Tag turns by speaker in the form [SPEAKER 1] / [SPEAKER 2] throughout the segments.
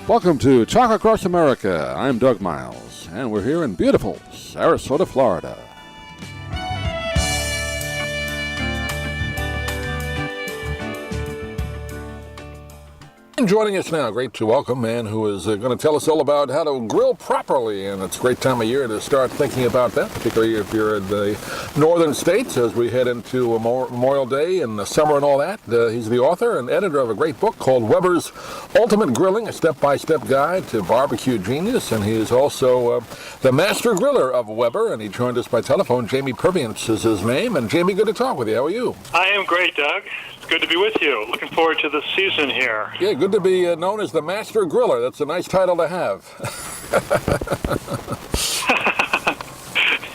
[SPEAKER 1] Welcome to Talk Across America. I'm Doug Miles, and we're here in beautiful Sarasota, Florida. And joining us now, great to welcome a man who is going to tell us all about how to grill properly. And it's a great time of year to start thinking about that, particularly if you're in the northern states as we head into Memorial Day and the summer and all that. He's the author and editor of a great book called Weber's Ultimate Grilling, a step-by-step guide to barbecue genius. And he is also the master griller of Weber. And he joined us by telephone. Jamie Purviance is his name. And Jamie, good to talk with you. How are you?
[SPEAKER 2] I am great, Doug. It's good to be with you. Looking forward to the season here.
[SPEAKER 1] Yeah, good to be known as the Master Griller. That's a nice title to have.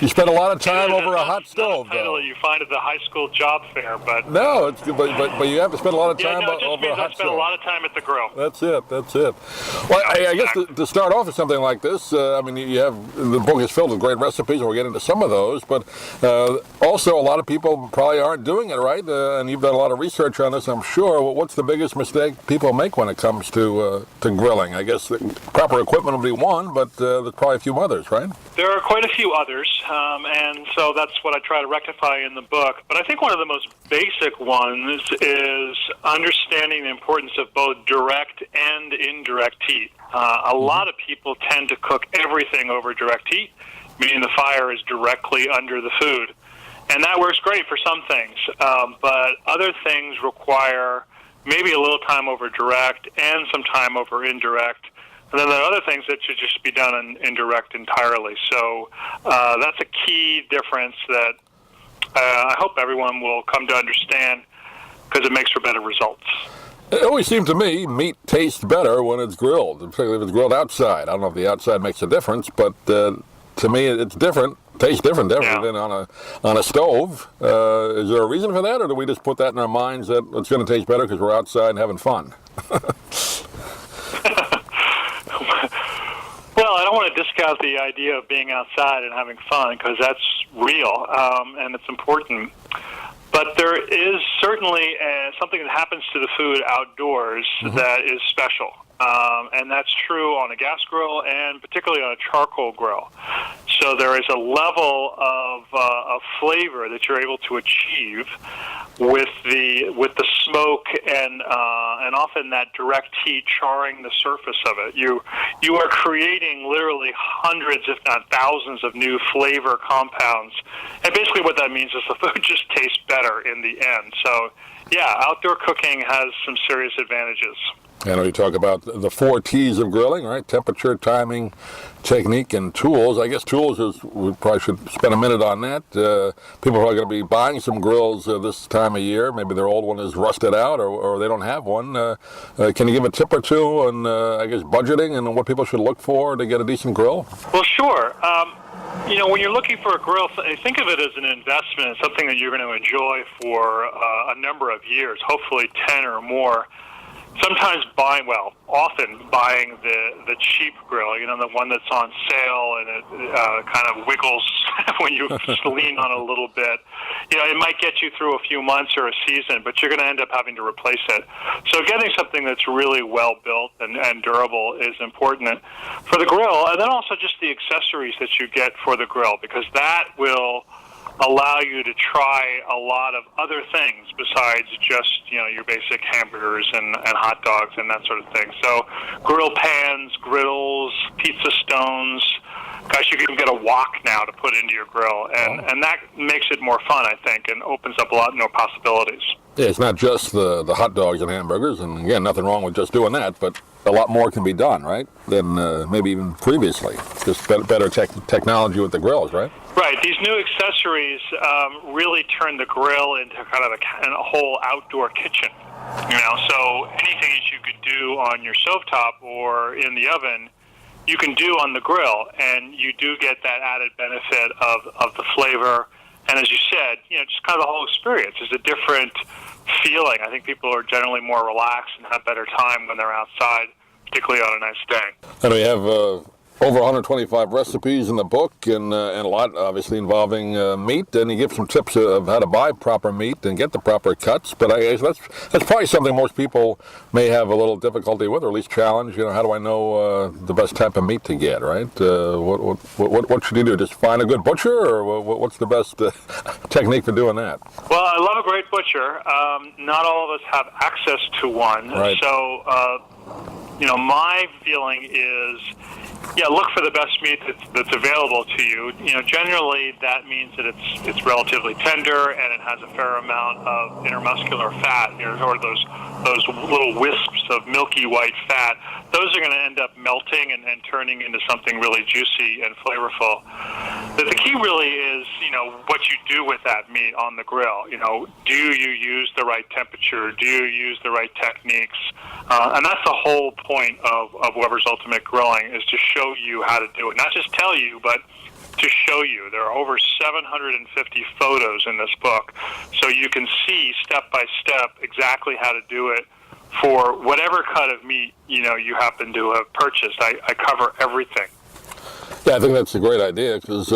[SPEAKER 1] You spend a lot of time over a hot stove,
[SPEAKER 2] though. Title you find at the high school job fair, but
[SPEAKER 1] no, it's good, but you have to spend a lot of time over a hot stove.
[SPEAKER 2] I spend a lot of time at the grill.
[SPEAKER 1] That's it. Well, I guess to start off with something like this, I mean, you have the book is filled with great recipes, and we'll get into some of those. But also, a lot of people probably aren't doing it right, and you've done a lot of research on this, I'm sure. Well, what's the biggest mistake people make when it comes to grilling? I guess the proper equipment will be one, but there's probably a few others, right?
[SPEAKER 2] There are quite a few others. And so that's what I try to rectify in the book. But I think one of the most basic ones is understanding the importance of both direct and indirect heat. A lot of people tend to cook everything over direct heat, meaning the fire is directly under the food. And that works great for some things. But other things require maybe a little time over direct and some time over indirect. And then there are other things that should just be done in indirect entirely. So that's a key difference that I hope everyone will come to understand because it makes for better results.
[SPEAKER 1] It always seems to me meat tastes better when it's grilled, particularly if it's grilled outside. I don't know if the outside makes a difference, but to me it's different. Tastes different than on a stove. Is there a reason for that, or do we just put that in our minds that it's going to taste better because we're outside and having fun?
[SPEAKER 2] Well, I don't want to discount the idea of being outside and having fun because that's real and it's important. But there is certainly something that happens to the food outdoors that is special. And that's true on a gas grill and particularly on a charcoal grill. So there is a level of flavor that you're able to achieve with the smoke and often that direct heat charring the surface of it. You are creating literally hundreds, if not thousands, of new flavor compounds. And basically what that means is the food just tastes better in the end. So yeah, outdoor cooking has some serious advantages.
[SPEAKER 1] I know you talk about the 4 T's of grilling, right? Temperature, timing, technique, and tools. I guess tools we probably should spend a minute on that. People are probably going to be buying some grills this time of year. Maybe their old one is rusted out or they don't have one. Can you give a tip or two on, I guess, budgeting and what people should look for to get a decent grill?
[SPEAKER 2] Well, sure. When you're looking for a grill, think of it as an investment, something that you're going to enjoy for a number of years, hopefully 10 or more. Sometimes often buying the cheap grill, the one that's on sale and it kind of wiggles when you lean on it a little bit. It might get you through a few months or a season, but you're going to end up having to replace it. So getting something that's really well built and durable is important for the grill, and then also just the accessories that you get for the grill, because that will allow you to try a lot of other things besides just, your basic hamburgers and hot dogs and that sort of thing. So grill pans, griddles, pizza stones. Gosh, you can get a wok now to put into your grill. And that makes it more fun, I think, and opens up a lot more possibilities.
[SPEAKER 1] Yeah, it's not just the hot dogs and hamburgers. And again, nothing wrong with just doing that, but a lot more can be done, right, than maybe even previously. Just better technology with the grills, right?
[SPEAKER 2] Right. These new accessories really turn the grill into kind of a whole outdoor kitchen. So anything that you could do on your stovetop or in the oven, you can do on the grill, and you do get that added benefit of the flavor. And as you said, just kind of the whole experience is a different feeling. I think people are generally more relaxed and have better time when they're outside, particularly on a nice day.
[SPEAKER 1] And we have over 125 recipes in the book, and a lot obviously involving meat. And you give some tips of how to buy proper meat and get the proper cuts. But I guess that's probably something most people may have a little difficulty with, or at least challenge. How do I know the best type of meat to get? Right? What should you do? Just find a good butcher, or what's the best technique for doing that?
[SPEAKER 2] Well, I love a great butcher. Not all of us have access to one,
[SPEAKER 1] right.
[SPEAKER 2] So my feeling is, look for the best meat that's available to you. Generally that means that it's relatively tender and it has a fair amount of intermuscular fat, or those little wisps of milky white fat. Those are going to end up melting and turning into something really juicy and flavorful. But the key really is, what you do with that meat on the grill. Do you use the right temperature? Do you use the right techniques? And that's the whole point of Weber's Ultimate Grilling, is to show you how to do it. Not just tell you, but to show you. There are over 750 photos in this book, so you can see step by step exactly how to do it for whatever cut of meat you happen to have purchased. I cover everything.
[SPEAKER 1] Yeah, I think that's a great idea, because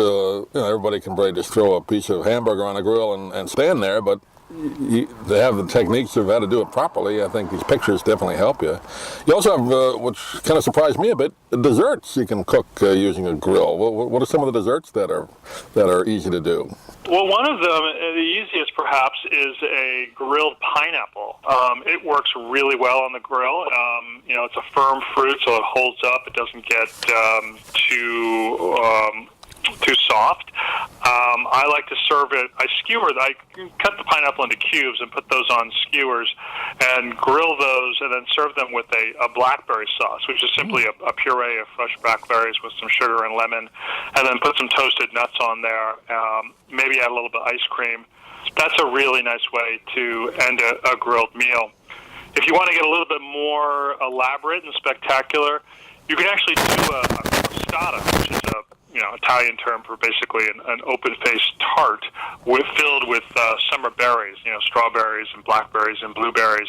[SPEAKER 1] everybody can probably just throw a piece of hamburger on a grill and stand there, but they have the techniques of how to do it properly. I think these pictures definitely help you. You also have, which kind of surprised me a bit, desserts you can cook using a grill. What are some of the desserts that are easy to do?
[SPEAKER 2] Well, one of them, the easiest perhaps, is a grilled pineapple. It works really well on the grill. It's a firm fruit, so it holds up. It doesn't get too soft. I like to serve it. I cut the pineapple into cubes and put those on skewers and grill those, and then serve them with a blackberry sauce, which is simply a puree of fresh blackberries with some sugar and lemon, and then put some toasted nuts on there. Maybe add a little bit of ice cream. That's a really nice way to end a grilled meal. If you want to get a little bit more elaborate and spectacular, you can actually do a crostata, which is a Italian term for basically an open-faced tart filled with summer berries, strawberries and blackberries and blueberries.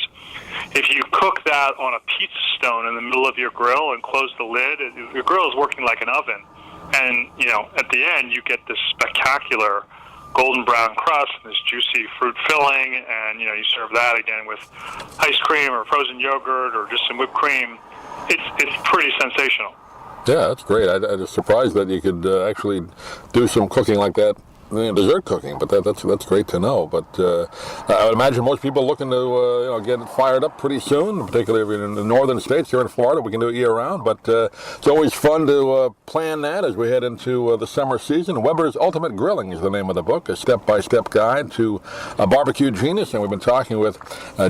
[SPEAKER 2] If you cook that on a pizza stone in the middle of your grill and close the lid, your grill is working like an oven. And, at the end, you get this spectacular golden brown crust and this juicy fruit filling, and, you serve that again with ice cream or frozen yogurt or just some whipped cream. It's pretty sensational.
[SPEAKER 1] Yeah, that's great. I was surprised that you could actually do some cooking like that, dessert cooking, but that's great to know. But I would imagine most people looking to get it fired up pretty soon, particularly if you're in the northern states. Here in Florida, we can do it year-round, but it's always fun to plan that as we head into the summer season. Weber's Ultimate Grilling is the name of the book, a step-by-step guide to barbecue genius, and we've been talking with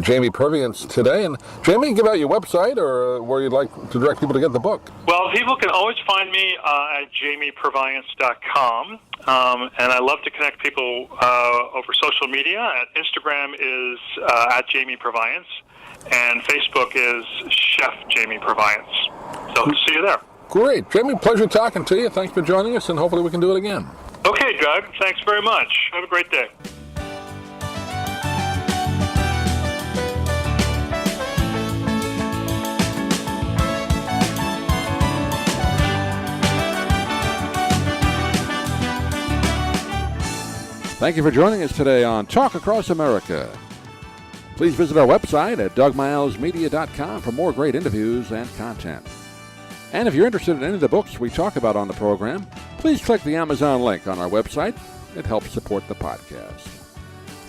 [SPEAKER 1] Jamie Purviance today. And Jamie, give out your website or where you'd like to direct people to get the book.
[SPEAKER 2] Well, people can always find me at jamiepurviance.com. And I love to connect people over social media. Instagram is at Jamie Purviance, and Facebook is Chef Jamie Purviance. So see you there.
[SPEAKER 1] Great. Jamie, pleasure talking to you. Thanks for joining us, and hopefully we can do it again.
[SPEAKER 2] Okay, Doug. Thanks very much. Have a great day.
[SPEAKER 3] Thank you for joining us today on Talk Across America. Please visit our website at dougmilesmedia.com for more great interviews and content. And if you're interested in any of the books we talk about on the program, please click the Amazon link on our website. It helps support the podcast.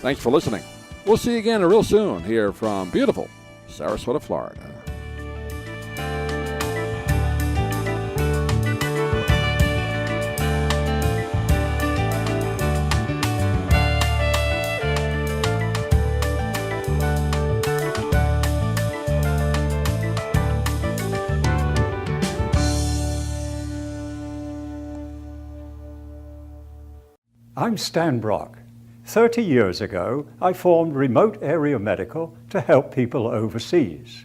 [SPEAKER 3] Thanks for listening. We'll see you again real soon here from beautiful Sarasota, Florida.
[SPEAKER 4] I'm Stan Brock. 30 years ago, I formed Remote Area Medical to help people overseas.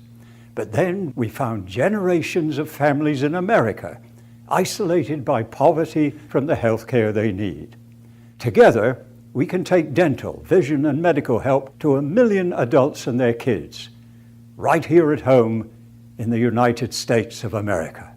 [SPEAKER 4] But then we found generations of families in America isolated by poverty from the health care they need. Together, we can take dental, vision, and medical help to 1 million adults and their kids, right here at home in the United States of America.